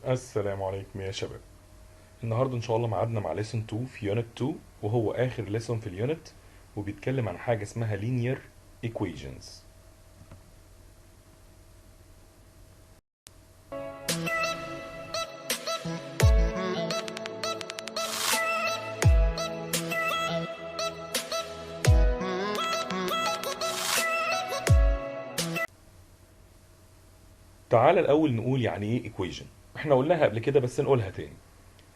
السلام عليكم يا شباب. النهارده ان شاء الله ميعادنا مع ليسون 2 في يونت 2، وهو اخر ليسون في اليونت، وبيتكلم عن حاجه اسمها linear equations. تعال الاول نقول يعني ايه equation. احنا قلناها قبل كده بس نقولها تاني.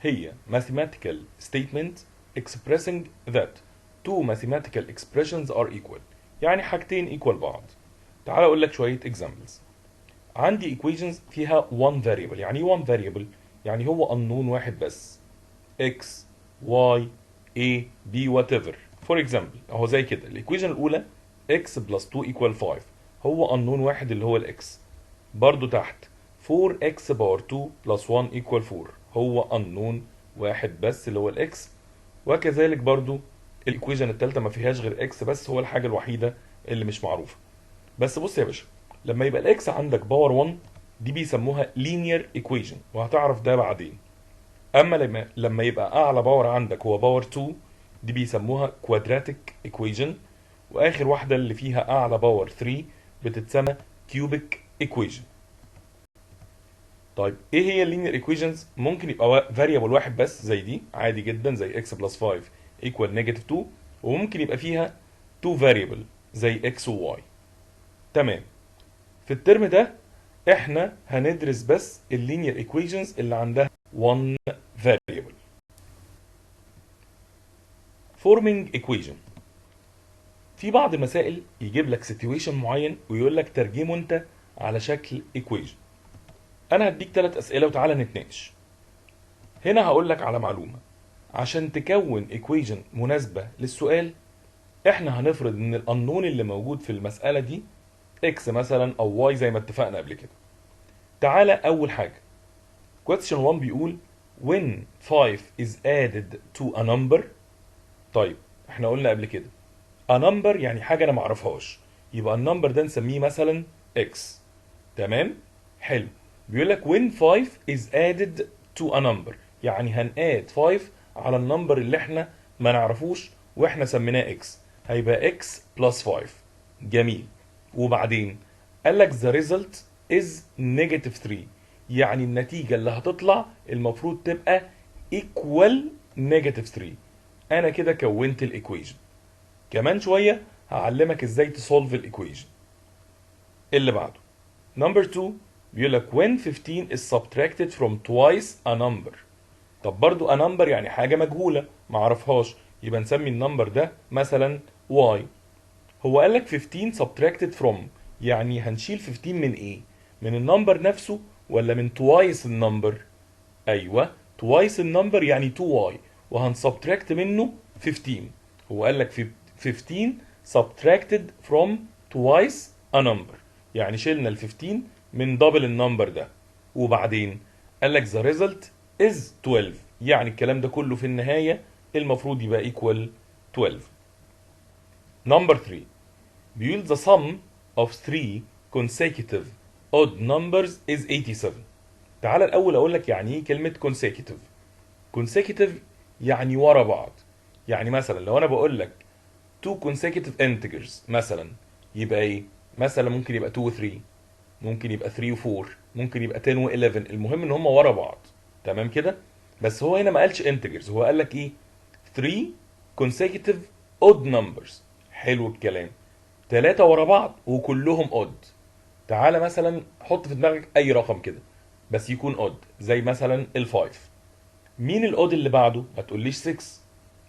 هي mathematical statement expressing that two mathematical expressions are equal، يعني حاجتين equal بعض. تعال اقول لك شويه examples. عندي equations فيها one variable. يعني ايه one variable؟ يعني هو unknown واحد بس، x y a b whatever. for example اهو زي كده الايكويشن الاولى x plus 2 equal 5، هو unknown واحد اللي هو الاكس. برضو تحت 4x باور 2 plus 1 equal 4، هو unknown واحد بس اللي هو الاكس. وكذلك برضو الايكويشن الثالثه ما فيهاش غير اكس بس، هو الحاجه الوحيده اللي مش معروفه. بس بص يا باشا، لما يبقى الاكس عندك باور 1 دي بيسموها linear equation، وهتعرف ده بعدين. اما لما يبقى اعلى باور عندك هو باور 2 دي بيسموها كوادراتيك ايكويشن. واخر واحده اللي فيها اعلى باور 3 بتتسمى كيوبيك ايكويشن. طيب ايه هي اللينير ايكويشنز؟ ممكن يبقى فاريبل واحد بس زي دي عادي جدا، زي x بلس 5 ايكوال نيجاتيف 2، وممكن يبقى فيها 2 فاريبل زي x و y. تمام. في الترم ده احنا هندرس بس اللينير ايكويشنز اللي عندها 1 فاريبل. forming equation. في بعض المسائل يجيب لك سيتويشن معين ويقول لك ترجمه انت على شكل ايكويشن. انا هديك 3 اسئله وتعالى نتناقش. هنا هقول لك على معلومه. عشان تكون ايكويشن مناسبه للسؤال، احنا هنفرض ان الانون اللي موجود في المساله دي اكس مثلا او واي زي ما اتفقنا قبل كده. تعالى اول حاجه question 1 بيقول when 5 is added to a number. طيب احنا قلنا قبل كده a number يعني حاجه انا ما اعرفهاش، يبقى النمبر ده نسميه مثلا x. تمام. حلو. بيقول لك when 5 is added to a number، يعني هنقاد 5 على النمبر اللي احنا ما نعرفوش واحنا سميناه x، هيبقى x plus 5. جميل. وبعدين قال لك the result is negative 3، يعني النتيجة اللي هتطلع المفروض تبقى equal negative 3. انا كده كونت الايكويشن. كمان شويه هعلمك ازاي تسولف الايكويشن اللي بعده. نمبر 2 بيقول لك when 15 is subtracted from twice a number. طب برضو a number يعني حاجه مجهوله ما اعرفهاش، يبقى نسمي النمبر ده مثلا y. هو قال لك 15 subtracted from، يعني هنشيل 15 من ايه؟ من النمبر نفسه ولا من twice النمبر؟ ايوه twice النمبر يعني 2y، وهنسبتراكت منه 15. هو قال لك 15 subtracted from twice a number، يعني شلنا ال 15 من دبل النمبر ده. وبعدين قال لك the result is 12، يعني الكلام ده كله في النهاية المفروض يبقى equal 12. نمبر 3 بيقول the sum of 3 consecutive odd numbers is 87. تعال الاول اقول لك يعني ايه كلمه consecutive. consecutive يعني ورا بعض. يعني مثلا لو انا بقول لك two consecutive integers مثلا، يبقى ايه؟ مثلا ممكن يبقى 2 و 3، ممكن يبقى 3 و 4، ممكن يبقى 10 و 11. المهم ان هم ورا بعض. تمام كده. بس هو هنا ما قالش integers، هو قال لك ايه؟ 3 consecutive odd numbers. حلو الكلام. 3 ورا بعض وكلهم odd. تعالى مثلا حط في دماغك اي رقم كده بس يكون اود، زي مثلا الفايف. مين الاود اللي بعده؟ ما تقوليش 6.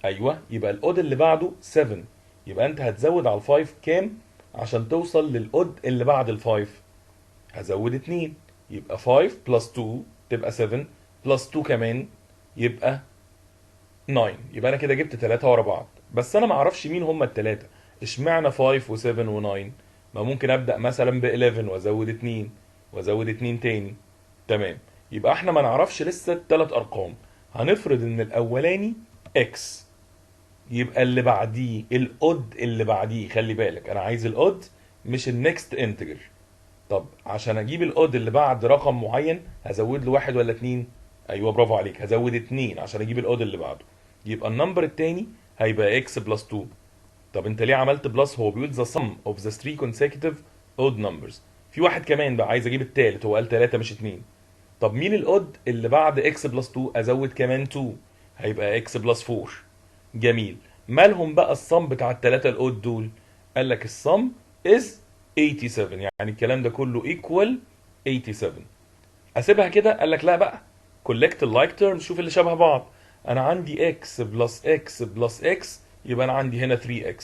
ايوه يبقى الاود اللي بعده 7. يبقى انت هتزود على الفايف كام عشان توصل للاود اللي بعد الفايف؟ هزود 2، يبقى 5 بلس 2 تبقى 7، بلس 2 كمان يبقى 9. يبقى انا كده جبت 3 ورا بعض، بس انا ما اعرفش مين هم الثلاثه. اشمعنى 5 و7 و9؟ ما ممكن ابدا مثلا ب 11 وازود 2 وازود 2 تاني. تمام. يبقى احنا ما نعرفش لسه الثلاث ارقام. هنفرض ان الاولاني اكس، يبقى اللي بعديه الاود اللي بعديه. خلي بالك انا عايز الاود مش النكست انتجر. طب عشان اجيب الاود اللي بعد رقم معين هزود له واحد ولا اتنين؟ ايوه برافو عليك، هزود اتنين عشان اجيب الاود اللي بعده. يبقى النمبر التاني هيبقى x بلس 2. طب انت ليه عملت بلس؟ هو بيقول the sum of the three consecutive odd numbers. في واحد كمان بقى عايز اجيب التالت، هو قال 3 مش 2. طب مين الاود اللي بعد x بلس 2؟ ازود كمان 2 هيبقى x بلس 4. جميل. مالهم بقى الصم بتاع التلاتة الاود دول؟ قال لك الصم is 87، يعني الكلام ده كله equal 87. اسيبها كده؟ قال لك لا بقى، collect اللايك terms، شوف اللي شبه بعض. انا عندي x بلس x بلس x، يبقى انا عندي هنا 3x.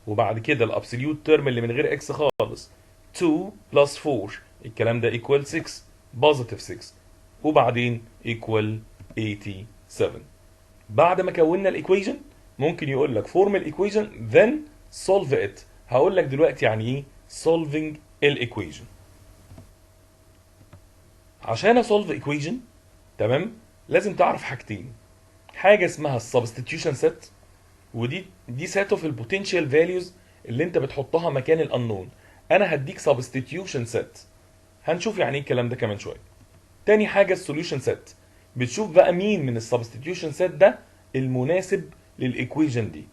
وبعد كده الابسوليوت تيرم اللي من غير x خالص 2 بلس 4، الكلام ده equal 6، بوزيتيف 6. وبعدين equal 87. بعد ما كونا الايكويجن ممكن يقول لك form الايكويجن then solve it. هقول لك دلوقتي يعني ايه solving الايكويجن. عشان اصولف ايكويجن تمام لازم تعرف حاجتين. حاجه اسمها السبستيتيوشن سيت، دي سيت اوف البوتنشال فاليوز اللي انت بتحطها مكان الانون. انا هديك سبستيتيوشن سيت، هنشوف يعني ايه الكلام ده كمان شويه. تاني حاجه السوليوشن سيت، بتشوف بقى مين من السبستيتيوشن سيت ده المناسب للايكويجن دي.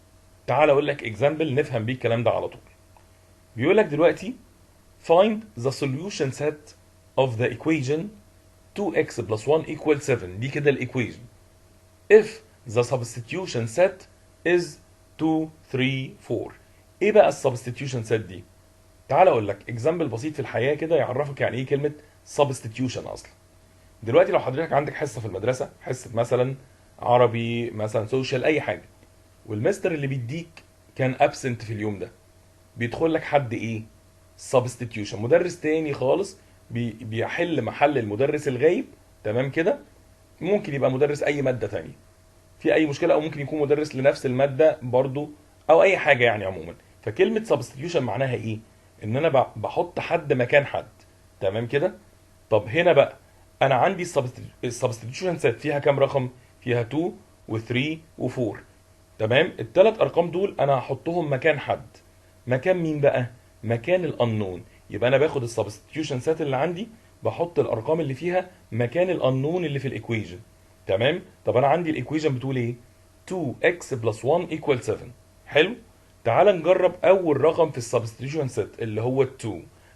تعال اقول لك اكزامبل نفهم بيه الكلام ده على طول. بيقول لك دلوقتي find the solution set of the equation 2x plus 1 equals 7. دي كده الايكويجن. if the substitution set is 2 3 4. ايه بقى السبستيتيوشن سيت دي؟ تعال اقول لك اكزامبل بسيط في الحياه كده يعرفك يعني ايه كلمه سبستيتيوشن اصلا. دلوقتي لو حضرتك عندك حصه في المدرسه، حصه مثلا عربي مثلا سوشيال اي حاجه، والمستر اللي بيديك كان ابسنت في اليوم ده، بيدخل لك حد ايه؟ سبستيتيوشن، مدرس تاني خالص بيحل محل المدرس الغايب. تمام كده؟ ممكن يبقى مدرس اي ماده تانية في اي مشكله، او ممكن يكون مدرس لنفس الماده برضو، او اي حاجه يعني عموما. فكلمه سبستيتيوشن معناها ايه؟ ان انا بحط حد مكان حد. تمام كده؟ طب هنا بقى انا عندي السبستيتيوشن سيت فيها كام رقم؟ فيها 2 و3 و4. تمام، الثلاث ارقام دول انا هحطهم مكان حد. مكان مين بقى؟ مكان الانون. يبقى انا باخد السبستيتيوشن سيت اللي عندي، بحط الارقام اللي فيها مكان الانون اللي في الايكويجن. تمام. طب انا عندي الايكويجن بتقول ايه؟ 2x بلس 1 equal 7. حلو. تعال نجرب اول رقم في السبستيتيوشن سيت اللي هو 2،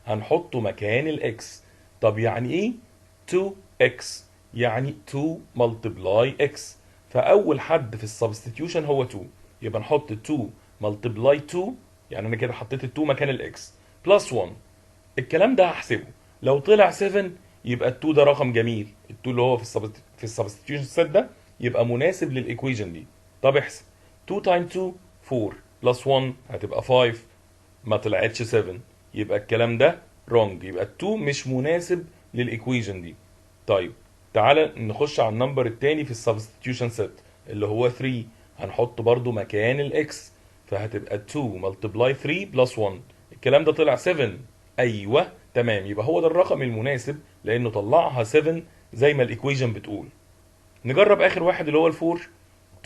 هنحطه مكان الاكس. طب يعني ايه 2x؟ يعني 2 multiply x. فاول حد في السبستيتيوشن هو 2، يبقى نحط 2 multiply 2، يعني انا كده حطيت ال 2 مكان الاكس بلس 1. الكلام ده هحسبه، لو طلع 7 يبقى ال 2 ده رقم جميل، ال 2 اللي هو في السبستيتيوشن سيت ده يبقى مناسب للايكويجن دي. طب احسب 2 تايم 2 4 بلس 1 هتبقى 5، ما طلعتش 7، يبقى الكلام ده رونج، يبقى ال 2 مش مناسب للايكويجن دي. طيب تعالى نخش على النمبر التاني في السبستيتيوشن سيت اللي هو 3، هنحط برضو مكان الاكس، فهتبقى 2 multiply 3 بلس 1. الكلام ده طلع 7. ايوه تمام، يبقى هو ده الرقم المناسب لانه طلعها 7 زي ما الايكويجن بتقول. نجرب اخر واحد اللي هو ال4.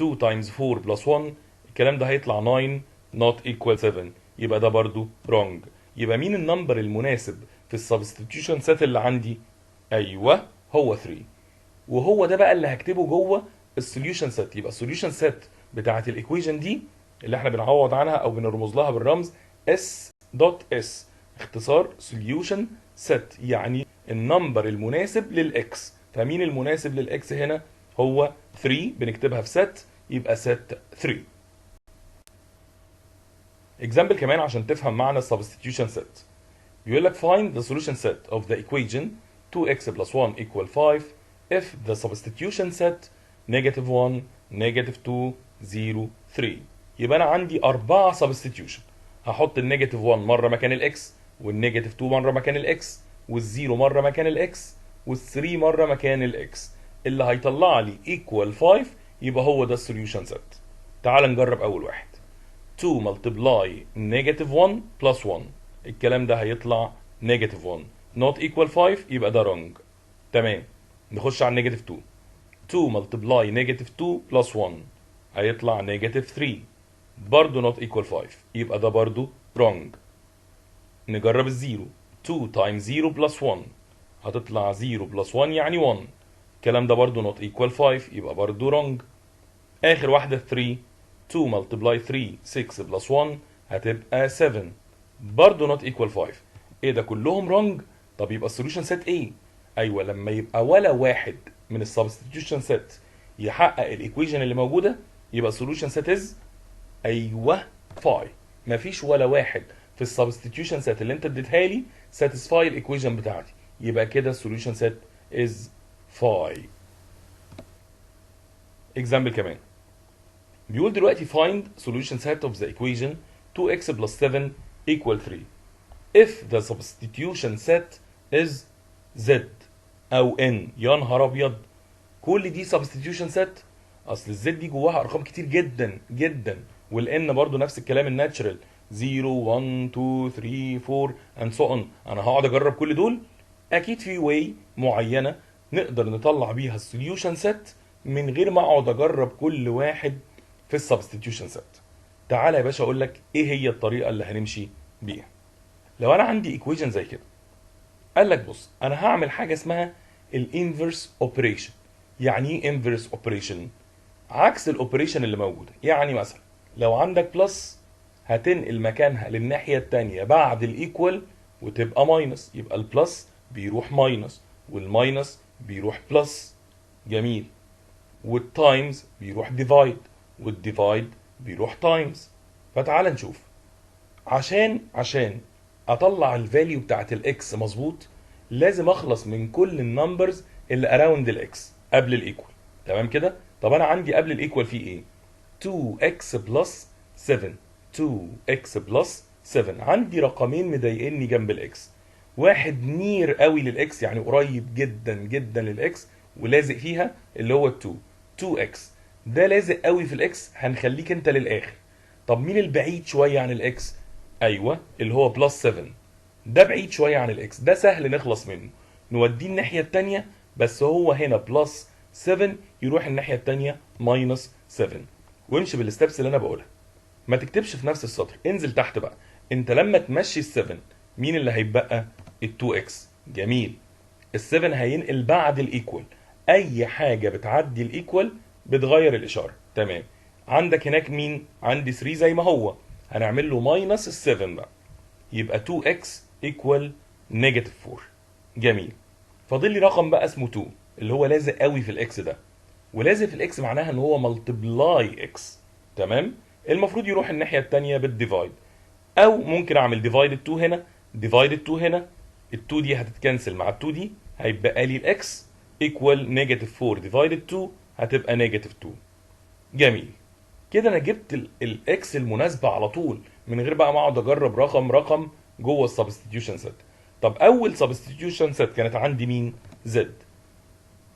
2 times 4 plus 1، الكلام ده هيطلع 9 not equal 7، يبقى ده برضو wrong. يبقى مين النمبر المناسب في السبستيتيوشن سيت اللي عندي؟ ايوه هو 3، وهو ده بقى اللي هكتبه جوه السوليوشن سيت. يبقى السوليوشن سيت بتاعت الايكويجن دي اللي احنا بنعوض عنها او بنرمز لها بالرمز S دوت اس، اختصار سوليوشن سيت، يعني النمبر المناسب للاكس. فمين المناسب للاكس هنا؟ هو 3، بنكتبها في سيت يبقى سيت 3. اكزامبل كمان عشان تفهم معنى السبستيتيوشن سيت. بيقول لك find the solution set of the equation 2x plus 1 equal 5 if the substitution set negative 1 negative 2 0 3. يبقى انا عندي 4 substitution، هحط النيجاتيف 1 مره مكان الاكس، والنيجاتيف 2 مره مكان الاكس، والزيرو مره مكان الاكس، وال3 مره مكان الاكس، اللي هيطلع لي equal 5. يبقى هو ده السوليوشن سيت. تعال نجرب اول واحد. 2 multiply negative 1 plus 1، الكلام ده هيطلع negative 1 not equal 5، يبقى ده wrong. تمام. نخش على negative 2. 2 multiply negative 2 plus 1 هيطلع negative 3، برضه not equal 5، يبقى ده برضه wrong. نجرب الزيرو. 2 times 0 plus 1 هتطلع 0 plus 1 يعني 1. الكلام ده برضو not equal 5 يبقى برضو wrong. آخر واحدة 3 2 multiply 3 6 plus 1 هتبقى 7 برضو not equal 5. ايه ده كلهم wrong؟ طب يبقى السوليوشن سيت ايه؟ ايوه لما يبقى ولا واحد من السبستيتيوشن سيت يحقق الايكويشن اللي موجوده يبقى السوليوشن سيت از ايوه فاي. مفيش ولا واحد في السبستيتيوشن سيت اللي انت اديتها لي ساتيسفاي الايكويشن بتاعتي يبقى كده السوليوشن سيت از فاي. اكزامبل كمان بيقول دلوقتي find solution set of the equation 2x plus 7 equal 3 if the substitution set is z او n. يا نهار ابيض كل دي substitution set. اصل الزد دي جواها ارقام كتير جدا جدا والان برضو نفس الكلام الناتشرال 0 1 2 3 4 and so on. انا هقعد اجرب كل دول؟ اكيد في واي معينه نقدر نطلع بيها السوليوشن سيت من غير ما اقعد اجرب كل واحد في السبستيتيوشن سيت. تعالى يا باشا اقول لك ايه هي الطريقه اللي هنمشي بيها. لو انا عندي ايكويشن زي كده قال لك بص انا هعمل حاجه اسمها الانفرس اوبريشن. يعني ايه انفرس اوبريشن؟ عكس الاوبريشن اللي موجوده. يعني مثلا لو عندك بلس هتنقل مكانها للناحيه الثانيه بعد الايكوال وتبقى ماينس، يبقى البلس بيروح ماينس والماينس بيروح بلس. جميل. والتايمز بيروح ديفايد والديفايد بيروح تايمز. فتعال نشوف عشان اطلع الفاليو بتاعت الاكس مظبوط لازم اخلص من كل النمبرز اللي اراوند الاكس قبل الايكوال. تمام كده؟ طب انا عندي قبل الايكوال في ايه؟ 2x بلس 7 2x بلس 7. عندي رقمين مضايقني جنب الاكس، واحد نير قوي للاكس يعني قريب جدا جدا للاكس ولازق فيها اللي هو 2x ده لازق قوي في الاكس هنخليك انت للاخر. طب مين البعيد شويه عن الاكس؟ ايوه اللي هو بلس 7 ده بعيد شويه عن الاكس، ده سهل نخلص منه نوديه الناحيه الثانيه بس هو هنا بلس 7 يروح الناحيه الثانيه ماينس 7. وامشي بالستبس اللي انا بقولها، ما تكتبش في نفس السطر، انزل تحت بقى. انت لما تمشي ال7 مين اللي هيتبقى؟ ال2x. جميل. ال7 هينقل بعد الايكوال، اي حاجه بتعدي الايكوال بتغير الاشاره. تمام. عندك هناك مين؟ عندي 3 زي ما هو، هنعمل له ماينس ال7 بقى يبقى 2x ايكوال نيجاتيف 4. جميل. فاضل لي رقم بقى اسمه 2 اللي هو لازق قوي في الاكس ده، ولازق في الاكس معناها ان هو ملتبلاي اكس. تمام. المفروض يروح الناحيه الثانيه بالديفايد، او ممكن اعمل ديفايد 2 هنا ديفايد 2 هنا. ال2 دي هتتكنسل مع ال2 دي هيبقى لي الاكس ايكوال نيجاتيف 4 ديفايد 2 هتبقى نيجاتيف 2. جميل. كده انا جبت الاكس المناسبه على طول من غير بقى ما اقعد اجرب رقم جوه السبستيتيوشن سيت. طب اول سبستيتيوشن سيت كانت عندي مين؟ زد.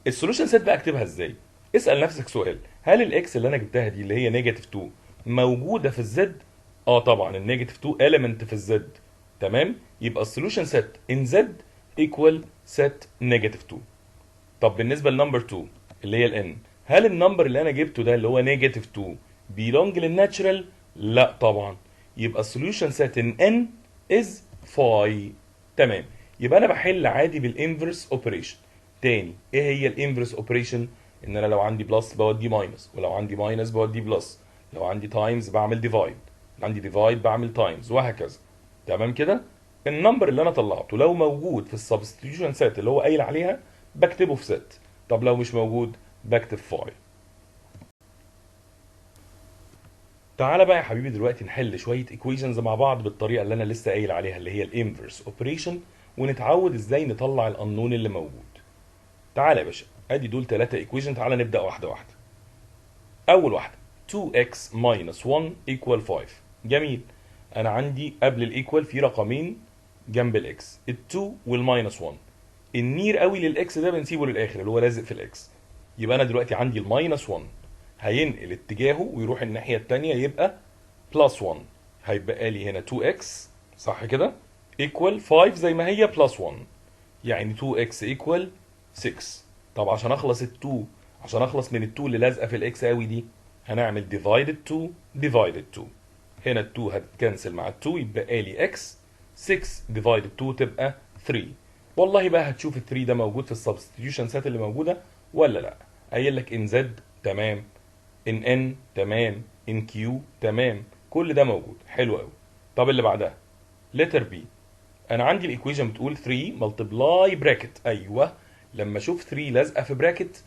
السوليوشن سيت بقى اكتبها ازاي؟ اسال نفسك سؤال، هل الاكس اللي انا جبتها دي اللي هي نيجاتيف 2 موجوده في الزد؟ اه طبعا النيجاتيف 2 element في الزد. تمام. يبقى السوليوشن سيت ان زد ايكوال سيت نيجاتيف 2. طب بالنسبه لنمبر 2 اللي هي الان، هل النمبر اللي انا جبته ده اللي هو نيجاتيف 2 بيلونج للناتشرال؟ لا طبعا. يبقى السوليوشن سيت ان ان از فاي. تمام. يبقى انا بحل عادي بالانفرس اوبريشن. تاني ايه هي الانفرس اوبريشن؟ ان انا لو عندي بلس بودي ماينس، ولو عندي ماينس بودي بلس، لو عندي تايمز بعمل ديفايد، عندي ديفايد بعمل تايمز وهكذا. تمام كده؟ النمبر اللي انا طلعته لو موجود في السبستيتيوشن سيت اللي هو قايل عليها بكتبه في سيت، طب لو مش موجود بكتب فاي. تعالى بقى يا حبيبي دلوقتي نحل شويه ايكويشنز مع بعض بالطريقه اللي انا لسه قايل عليها اللي هي الانفرس اوبريشن، ونتعود ازاي نطلع الانون اللي موجود. تعالى يا باشا ادي دول 3 ايكويشن، تعالى نبدا واحده واحده. اول واحده 2x minus 1 equal 5. جميل. انا عندي قبل الايكوال في رقمين جنب الاكس، ال2 والماينس 1. النير قوي للاكس ده بنسيبه للاخر اللي هو لازق في الاكس. يبقى انا دلوقتي عندي الماينس 1 هينقل اتجاهه ويروح الناحيه الثانيه يبقى بلس 1، هيبقى لي هنا 2x صح كده ايكوال 5 زي ما هي بلس 1، يعني 2x ايكوال 6. طب عشان اخلص عشان اخلص من ال2 اللي لازقه في الاكس قوي دي هنعمل ديفايدد 2 ديفايدد 2. هنا ال2 هتتكنسل مع ال2 يبقى لي x 6 divided 2 تبقى 3. والله بقى هتشوف ال 3 ده موجود في السبستيتيوشن سات اللي موجوده ولا لا. قايل لك ان زد تمام، ان ان تمام، ان كيو تمام، كل ده موجود. حلو قوي. طب اللي بعدها لتر بي. انا عندي الايكويشن بتقول 3 ملتبلاي براكت. ايوه، لما اشوف 3 لازقه في براكت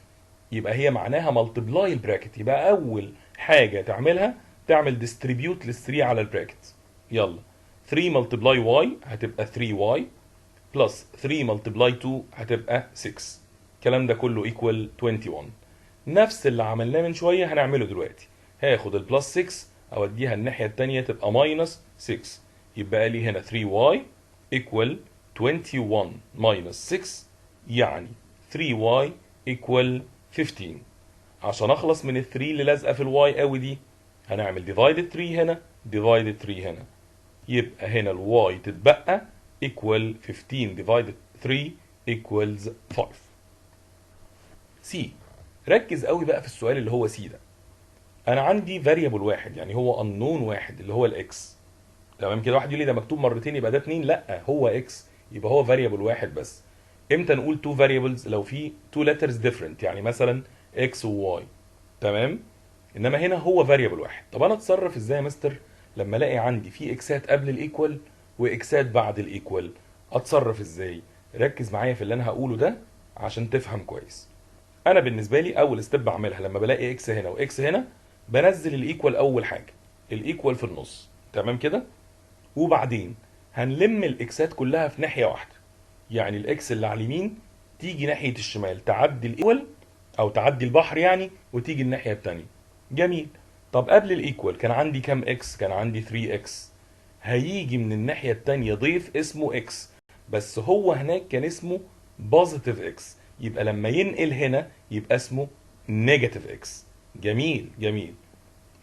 يبقى هي معناها ملتبلاي البراكت. يبقى اول حاجه تعملها تعمل ديستريبيوت لل 3 على البراكت. يلا 3 ملتبلاي واي هتبقى 3 واي بلس 3 ملتبلاي 2 هتبقى 6. الكلام ده كله ايكوال 21. نفس اللي عملناه من شويه هنعمله دلوقتي. هاخد البلس 6 اوديها الناحيه الثانيه تبقى ماينس 6. يبقى لي هنا 3y equal 21 minus 6 يعني 3y equal 15. عشان اخلص من ال 3 اللي لازقه في الواي قوي دي هنعمل divided 3 هنا divided 3 هنا. يبقى هنا الواي تتبقى equal 15 divided 3 equals 5. سي. ركز قوي بقى في السؤال اللي هو سي ده. انا عندي variable واحد، يعني هو unknown واحد اللي هو الاكس. تمام كده. واحد يقول لي ده مكتوب مرتين يبقى ده 2، لا هو اكس يبقى هو variable واحد بس. امتى نقول two variables؟ لو في two letters different، يعني مثلا x و y. تمام. انما هنا هو variable واحد. طب انا اتصرف ازاي يا مستر لما الاقي عندي في اكسات قبل الايكوال واكسات بعد الايكوال؟ اتصرف ازاي؟ ركز معايا في اللي انا هقوله ده عشان تفهم كويس. انا بالنسبه لي اول ستيب بعملها لما بلاقي اكس هنا واكس هنا بنزل الايكوال اول حاجه، الايكوال في النص. تمام كده. وبعدين هنلم الاكسات كلها في ناحيه واحده، يعني الاكس اللي على اليمين تيجي ناحيه الشمال تعدي الايكوال او تعدي البحر يعني وتيجي الناحيه الثانيه. جميل. طب قبل الايكوال كان عندي كام اكس؟ كان عندي 3 اكس. هيجي من الناحيه الثانيه ضيف اسمه اكس، بس هو هناك كان اسمه بوزيتيف اكس، يبقى لما ينقل هنا يبقى اسمه نيجاتيف اكس. جميل جميل.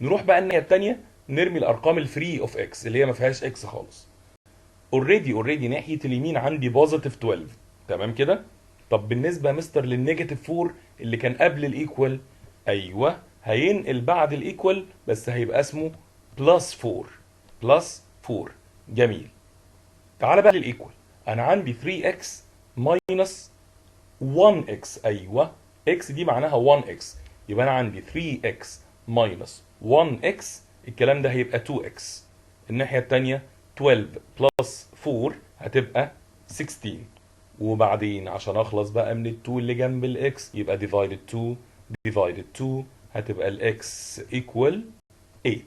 نروح بقى الناحيه الثانيه نرمي الارقام الفري اوف اكس اللي هي ما فيهاش اكس خالص. اوريدي ناحيه اليمين عندي بوزيتيف 12. تمام كده. طب بالنسبه يا مستر للنيجاتيف 4 اللي كان قبل الايكوال، ايوه هينقل بعد الايكوال بس هيبقى اسمه بلس 4. بلس 4. جميل. تعال بقى للايكوال. انا عندي 3x ماينس 1x. ايوه x دي معناها 1x، يبقى انا عندي 3x ماينس 1x. الكلام ده هيبقى 2x. الناحيه الثانيه 12 بلس 4 هتبقى 16. وبعدين عشان اخلص بقى من ال2 اللي جنب الاكس يبقى divided 2 divided 2 هتبقى الاكس equal 8.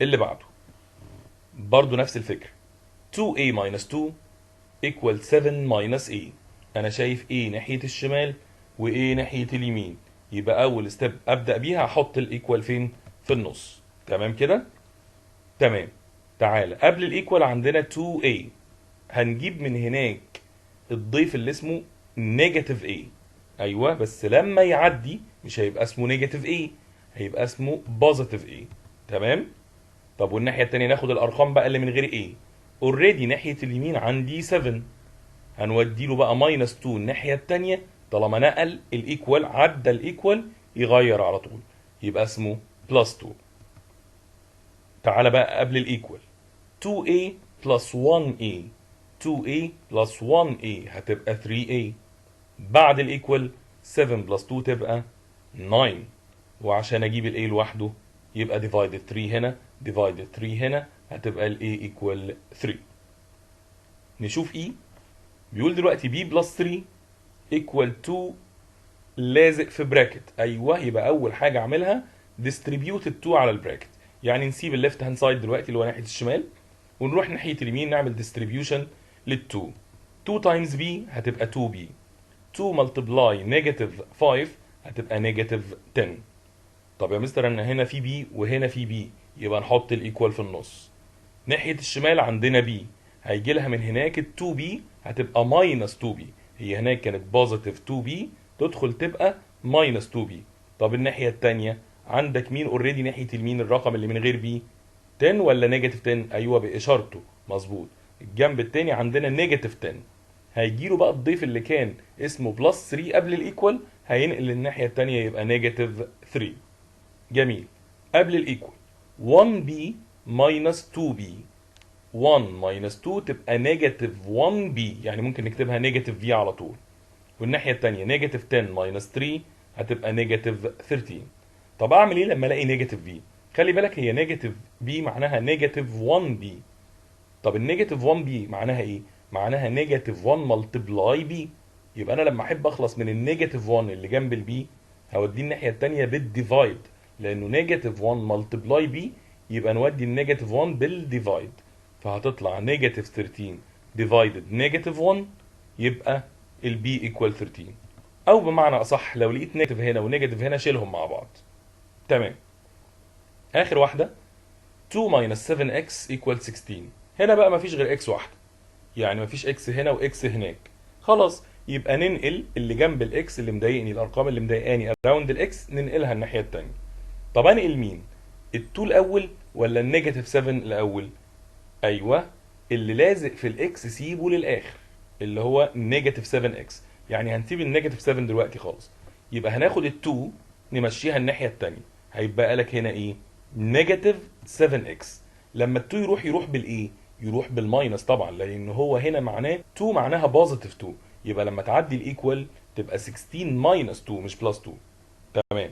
اللي بعده برضو نفس الفكره. 2a minus 2 equal 7 minus a. انا شايف a ناحيه الشمال و a ناحيه اليمين، يبقى اول ستيب ابدا بيها احط الايكوال فين؟ في النص. تمام كده. تمام. تعالى قبل الايكوال عندنا 2a، هنجيب من هناك الضيف اللي اسمه نيجاتيف a. ايوه بس لما يعدي مش هيبقى اسمه نيجاتيف a، هيبقى اسمه بوزيتيف a. تمام. طب والناحيه الثانيه ناخد الارقام بقى اللي من غير a. اوريدي ناحيه اليمين عندي 7، هنودي له بقى ماينس 2 الناحيه الثانيه. طالما نقل الايكوال عدى الايكوال يغير على طول يبقى اسمه بلس 2. تعالى بقى قبل الايكوال 2a بلس 1a. 2a بلس 1a هتبقى 3a. بعد الايكوال 7 بلس 2 تبقى 9. وعشان اجيب الاي لوحده يبقى divided 3 هنا divided 3 هنا هتبقى الاي equal 3. نشوف اي. بيقول دلوقتي b بلس 3 equal 2 لازق في براكت. ايوه يبقى اول حاجه اعملها distribute 2 على البراكت، يعني نسيب الليفت هاند سايد دلوقتي اللي هو ناحيه الشمال ونروح ناحيه اليمين نعمل distribution لل2. 2 تايمز b هتبقى 2b. 2 ملتبلاي نيجاتيف 5 هتبقى نيجاتيف 10. طب يا مستر انا هنا في بي وهنا في بي، يبقى نحط الايكوال في النص. ناحيه الشمال عندنا بي، هيجي لها من هناك ال 2 بي هتبقى ماينس 2 بي. هي هناك كانت بوزيتيف 2 بي تدخل تبقى ماينس 2 بي. طب الناحيه الثانيه عندك مين اوريدي ناحيه اليمين الرقم اللي من غير بي؟ 10 ولا نيجاتيف 10؟ ايوه باشارته مظبوط. الجنب الثاني عندنا نيجاتيف 10. هيجي له بقى الضيف اللي كان اسمه بلس 3 قبل الايكوال هينقل الناحيه الثانيه يبقى نيجاتيف 3. جميل. قبل الايكوال 1b minus 2b. 1 minus 2 تبقى نيجاتيف 1b، يعني ممكن نكتبها نيجاتيف v على طول. والناحية التانية نيجاتيف 10 minus 3 هتبقى نيجاتيف 13. طب اعمل ايه لما الاقي نيجاتيف v؟ خلي بالك هي نيجاتيف b معناها نيجاتيف 1b. طب النيجاتيف 1b معناها ايه؟ معناها نيجاتيف 1 ملتبلاي b. يبقى انا لما احب اخلص من النيجاتيف 1 اللي جنب البي هوديه الناحيه الثانيه بالديفايد، لانه نيجاتيف 1 ملتبلاي بي يبقى نودي النيجاتيف 1 بالديفايد، فهتطلع نيجاتيف 13 ديفايدد نيجاتيف 1 يبقى البي ايكوال 13. او بمعنى اصح لو لقيت نيجاتيف هنا ونيجاتيف هنا شيلهم مع بعض. تمام. اخر واحده 2 minus 7x equal 16. هنا بقى مفيش غير x واحده، يعني مفيش x هنا واكس هناك. خلاص يبقى ننقل اللي جنب الاكس اللي مضايقني، الارقام اللي مضايقاني اراوند الاكس ننقلها الناحيه الثانيه. طب انقل مين؟ ال2 الاول ولا النيجاتيف 7 الاول؟ ايوه، اللي لازق في الاكس سيبه للاخر، اللي هو نيجاتيف 7x. يعني هنسيب النيجاتيف 7 دلوقتي خالص. يبقى هناخد ال2 نمشيها الناحيه الثانيه، هيبقى لك هنا ايه؟ نيجاتيف 7x. لما ال2 يروح بالايه؟ يروح بالماينس طبعا، لان هو هنا معناه 2 معناها بوزيتيف 2، يبقى لما تعدي الايكوال تبقى 16 ماينس 2 مش بلس 2. تمام.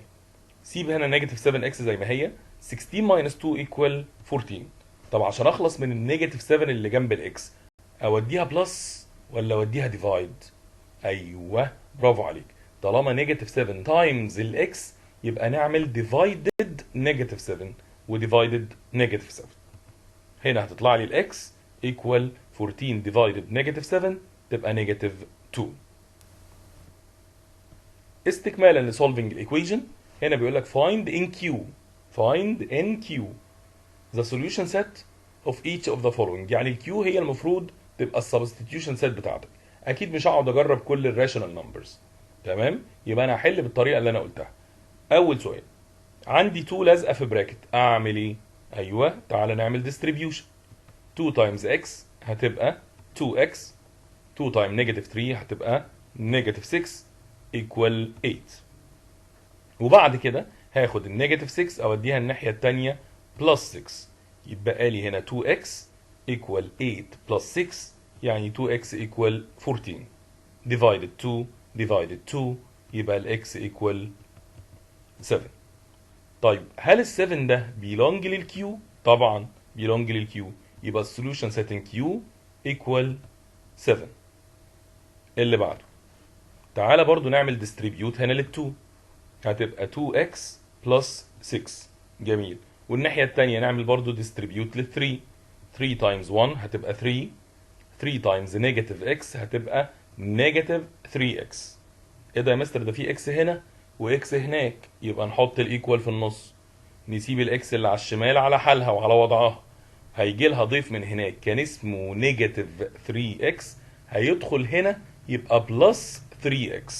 سيب هنا نيجاتيف 7 اكس زي ما هي، 16 ماينس 2 ايكوال 14. طب عشان اخلص من النيجاتيف 7 اللي جنب الاكس اوديها بلس ولا اوديها ديفايد؟ ايوه برافو عليك، طالما نيجاتيف 7 تايمز الاكس يبقى نعمل ديفايدد نيجاتيف 7 وديفايدد نيجاتيف 7. هنا هتطلع لي الاكس ايكوال 14 ديفايدد نيجاتيف 7 تبقى نيجاتيف 2. استكمالا لسولفنج الايكويشن، هنا بيقول لك find in Q the solution set of each of the following. يعني الكيو هي المفروض تبقى السبستيتيوشن سيت بتاعتك. اكيد مش هقعد اجرب كل الراشونال نمبرز. تمام، يبقى انا هحل بالطريقه اللي انا قلتها. اول سؤال، عندي 2 لازقه في براكت، اعمل ايه؟ ايوه تعالى نعمل ديستريبيوشن. 2 تايمز x هتبقى 2x، 2 تايم نيجاتيف 3 هتبقى نيجاتيف 6 ايكوال 8. وبعد كده هاخد النيجاتيف 6 اوديها الناحيه الثانيه بلس 6، يبقى لي هنا 2x ايكوال 8 بلس 6 يعني 2x ايكوال 14 ديفايدد 2 ديفايدد 2 يبقى الاكس ايكوال 7. طيب هل ال 7 ده بيلونج للكيو؟ طبعا بيلونج للكيو، يبقى السوليوشن سيت كيو ايكوال 7. اللي بعده تعالى برضو نعمل ديستريبيوت هنا لل2، هتبقى 2x بلس 6. جميل. والناحية التانية نعمل برضو ديستريبيوت لل 3. 3 تايمز 1 هتبقى 3. 3 تايمز نيجاتيف x هتبقى نيجاتيف 3x. ايه ده يا مستر، ده في x هنا واكس هناك، يبقى نحط الايكوال في النص، نسيب الاكس اللي على الشمال على حالها وعلى وضعها. هيجي لها ضيف من هناك كان اسمه نيجاتيف 3x، هيدخل هنا يبقى بلس 3x.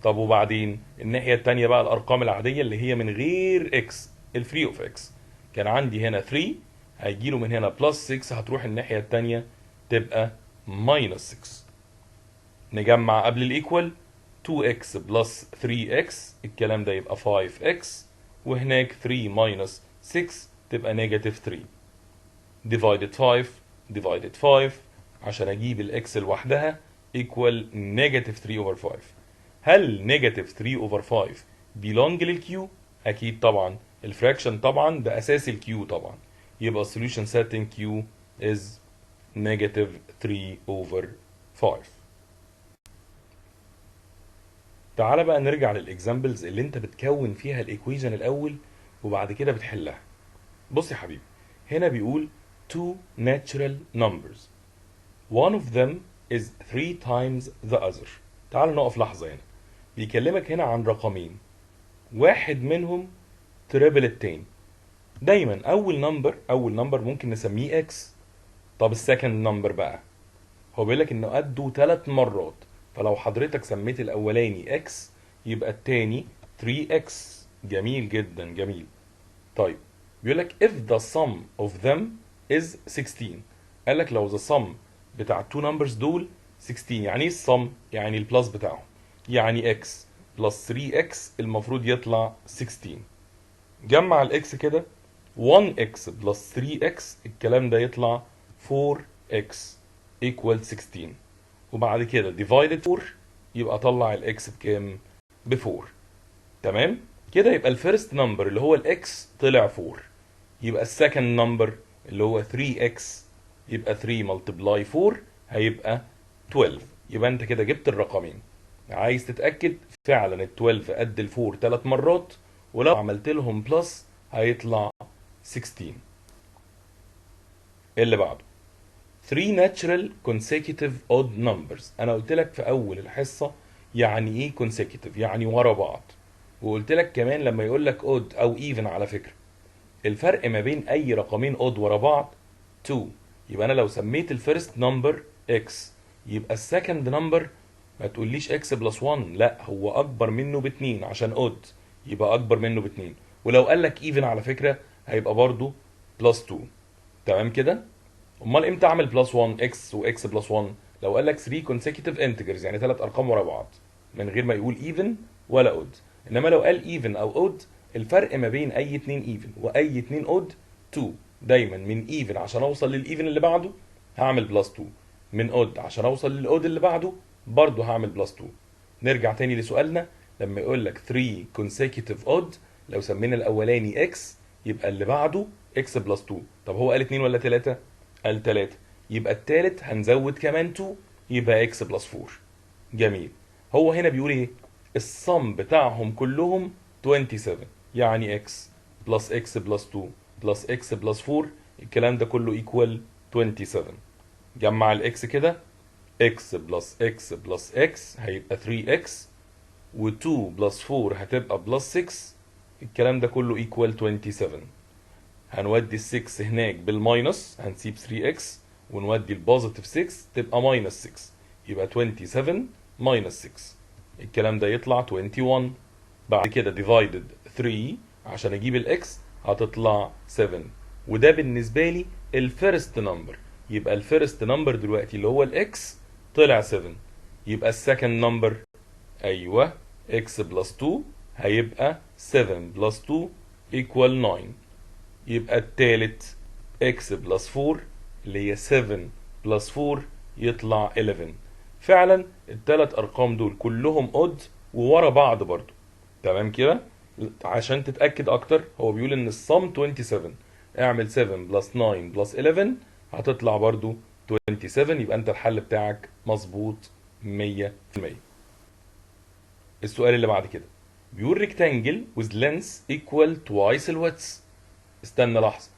طب وبعدين الناحية التانية بقى الأرقام العادية اللي هي من غير x، ال 3 of x. كان عندي هنا 3، هيجيله من هنا بلس 6، هتروح الناحية التانية تبقى ماينس 6. نجمع قبل الإيكوال 2x بلس 3x، الكلام ده يبقى 5x، وهناك 3 ماينس 6 تبقى نيجاتيف 3 divided 5 divided 5 عشان أجيب الإكس لوحدها equal نيجاتيف 3 over 5. هل نيجاتيف 3 over 5 belong للكيو؟ أكيد طبعا، الفراكشن طبعا ده أساس الكيو طبعا، يبقى solution set in Q is negative 3 over 5. تعال بقى نرجع للإكزامبلز اللي أنت بتكون فيها الإيكويجن الأول وبعد كده بتحلها. بص يا حبيبي، هنا بيقول two natural numbers one of them is 3 times the other. تعال نقف لحظة هنا، بيكلمك هنا عن رقمين، واحد منهم تريبل التاني. دايما أول نمبر ممكن نسميه x. طب السكند نمبر بقى، هو بيقولك إنه قده 3 مرات، فلو حضرتك سميت الأولاني x يبقى التاني 3x. جميل جدا جميل. طيب بيقولك if the sum of them is 16. قالك لو the sum بتاع التو نمبرز دول 16، يعني ايه السم؟ يعني البلس بتاعهم، يعني x بلس 3x المفروض يطلع 16. جمع الاكس كده 1x plus 3x الكلام ده يطلع 4x equal 16. وبعد كده divided 4 يبقى طلع الاكس بكام؟ ب 4. تمام كده. يبقى الفيرست نمبر اللي هو الاكس طلع 4. يبقى السكند نمبر اللي هو 3x يبقى 3 ملتبلاي 4 هيبقى 12. يبقى انت كده جبت الرقمين. عايز تتأكد فعلا ال 12 قد ال 4 3 مرات، ولو عملت لهم بلس هيطلع 16. اللي بعده 3 natural consecutive odd numbers. انا قلت لك في اول الحصة يعني ايه consecutive، يعني ورا بعض. وقلت لك كمان لما يقول لك odd او even على فكرة الفرق ما بين اي رقمين odd ورا بعض 2. يبقى انا لو سميت الفيرست نمبر x يبقى السكند نمبر ما تقوليش x بلس 1، لا هو اكبر منه ب2 عشان odd يبقى اكبر منه ب2. ولو قال لك even على فكرة هيبقى برضو بلس 2. تمام كده. امال امتى اعمل بلس 1 x و x بلس 1؟ لو قال لك 3 consecutive integers يعني 3 ارقام ورا بعض من غير ما يقول even ولا odd. انما لو قال even او odd الفرق ما بين اي اتنين even واي اتنين odd 2. دايما من even عشان اوصل للايفن اللي بعده هعمل بلس 2، من odd عشان اوصل للاود اللي بعده برضه هعمل بلس 2. نرجع تاني لسؤالنا. لما يقول لك 3 consecutive odd لو سمينا الاولاني x يبقى اللي بعده x بلس 2. طب هو قال 2 ولا 3؟ قال 3. يبقى التالت هنزود كمان 2 يبقى x بلس 4. جميل. هو هنا بيقول ايه؟ الصم بتاعهم كلهم 27 يعني x بلس x بلس 2 بلس x بلس 4 الكلام ده كله ايكوال 27. جمع الاكس كده x بلس x بلس x هيبقى 3x و2 بلس 4 هتبقى بلس 6 الكلام ده كله ايكوال 27. هنودي ال 6 هناك بالماينس هنسيب 3x ونودي البوزيتيف 6 تبقى ماينس 6 يبقى 27 ماينس 6 الكلام ده يطلع 21. بعد كده ديفايدد 3 عشان اجيب الاكس هتطلع 7. وده بالنسبه لي الفيرست نمبر. يبقى الفيرست نمبر دلوقتي اللي هو الاكس طلع 7. يبقى السكند نمبر ايوه x بلس 2 هيبقى 7 بلس 2 equal 9. يبقى التالت x بلس 4 اللي هي 7 بلس 4 يطلع 11. فعلا التلات ارقام دول كلهم odd وورا بعض برضو. تمام كده. عشان تتأكد اكتر هو بيقول ان الصم 27. اعمل 7 بلس 9 بلس 11 هتطلع برضو 27. يبقى انت الحل بتاعك مظبوط 100%. السؤال اللي بعد كده بيقول rectangle with length equal twice the width. استنى لحظة.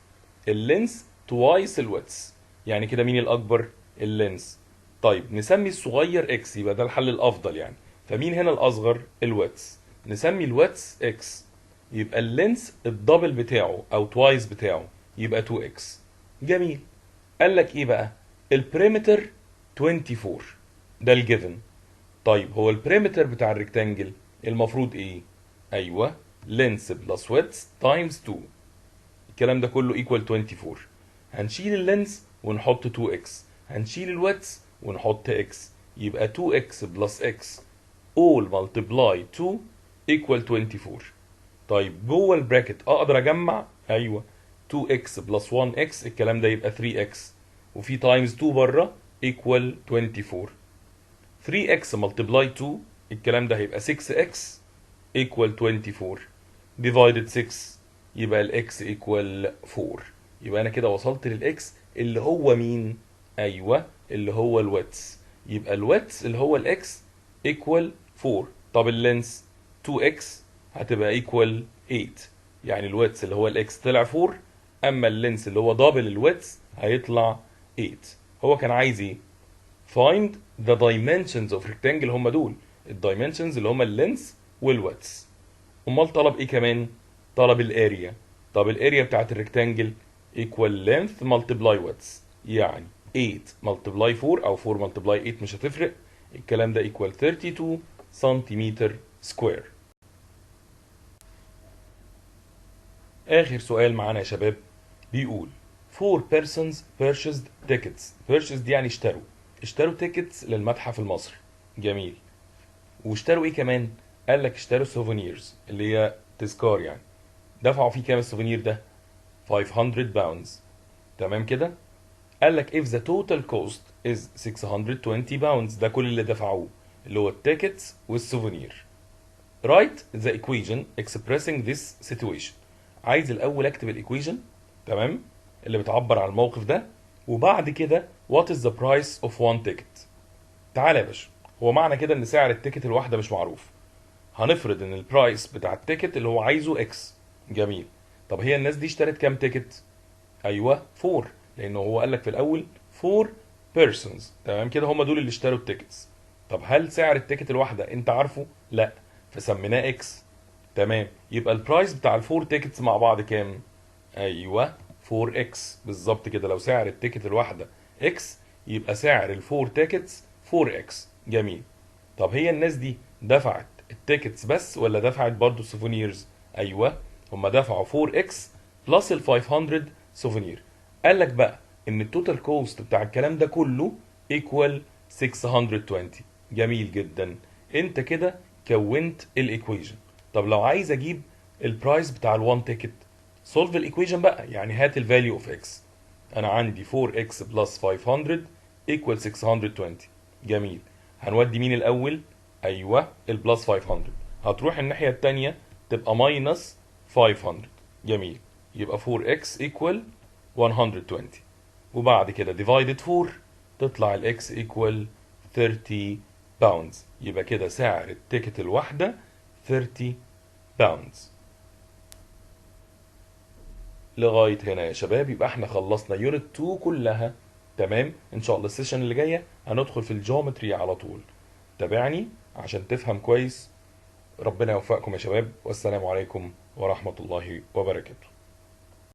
اللينس twice الويدث يعني كده مين الأكبر؟ اللينس. طيب نسمي الصغير اكس يبقى ده الحل الأفضل يعني. فمين هنا الأصغر؟ الويدث. نسمي الويدث اكس يبقى اللينس الدبل بتاعه أو توايس بتاعه يبقى 2x. جميل. قال لك إيه بقى؟ البريمتر 24 ده الجيفن. طيب هو البريمتر بتاع الريكتانجل المفروض إيه؟ أيوه لينس بلس ويدث تايمز 2 الكلام ده كله equal 24. هنشيل اللينس ونحط 2x هنشيل الويدث ونحط x يبقى 2x بلس x all multiply 2 equal 24. طيب جوه البراكت اقدر اجمع ايوه 2x بلس 1x الكلام ده يبقى 3x وفي تايمز 2 بره equal 24. 3x multiply 2 الكلام ده هيبقى 6x equal 24 divided 6 يبقى الاكس ايكوال 4. يبقى انا كده وصلت للاكس اللي هو مين؟ ايوه اللي هو الويدث. يبقى الويدث اللي هو الاكس ايكوال 4. طب اللينس 2x هتبقى ايكوال 8. يعني الويدث اللي هو الاكس طلع 4 اما اللينس اللي هو دبل الويدث هيطلع 8. هو كان عايز ايه؟ find the dimensions of rectangle. هم دول الدايمنشنز اللي هم اللينس والويدث. امال طلب ايه كمان؟ طلب الاريا. طب الاريا بتاعت الريكتانجل equal length multiply width يعني 8 multiply 4 او 4 multiply 8 مش هتفرق الكلام ده equal 32 سنتيمتر سكوير. اخر سؤال معانا يا شباب بيقول 4 persons purchased tickets. purchased دي يعني اشتروا tickets للمتحف المصري. جميل. واشتروا ايه كمان؟ قال لك اشتروا souvenirs اللي هي تذكار يعني. دفعوا فيه كام السوفينير ده؟ 500 pounds. تمام كده؟ قال لك if the total cost is 620 pounds، ده كل اللي دفعوه اللي هو التيكتس والسوفونير. write the equation expressing this situation. عايز الاول اكتب الايكويشن، تمام، اللي بتعبر عن الموقف ده، وبعد كده what is the price of one ticket. تعالى يا باشا، هو معنى كده ان سعر التيكت الواحده مش معروف. هنفرض ان البرايس بتاع التيكت اللي هو عايزه اكس. جميل. طب هي الناس دي اشترت كام تيكت؟ ايوه 4، لانه هو قال لك في الاول 4 persons. تمام كده، هم دول اللي اشتروا التيكتس. طب هل سعر التيكت الواحده انت عارفه؟ لا، فسميناه اكس. تمام، يبقى البرايس بتاع الفور تيكتس مع بعض كام؟ ايوه 4 اكس بالظبط كده. لو سعر التيكت الواحده اكس يبقى سعر الفور تيكتس 4 اكس. جميل. طب هي الناس دي دفعت التيكتس بس ولا دفعت برضو السوفونيرز؟ ايوه، هم دفعوا 4 اكس بلس ال 500 سوفونير. قال لك بقى ان التوتال كوست بتاع الكلام ده كله ايكوال 620. جميل جدا. انت كده كونت الايكويشن. طب لو عايز اجيب البرايس بتاع الوان تيكت، سولف الايكويشن بقى، يعني هات الفاليو اوف اكس. انا عندي 4 اكس بلس 500 ايكوال 620. جميل. هنودي مين الاول؟ ايوه البلس 500. هتروح الناحيه الثانيه تبقى ماينس 500. جميل. يبقى 4x equal 120، وبعد كده divided 4 تطلع الاكس equal 30 pounds. يبقى كده سعر التيكت الواحدة 30 pounds. لغاية هنا يا شباب يبقى احنا خلصنا يونت 2 كلها. تمام، ان شاء الله السيشن اللي جاية هندخل في الجيومتري على طول. تابعني عشان تفهم كويس. ربنا يوفقكم يا شباب، والسلام عليكم ورحمة الله وبركاته.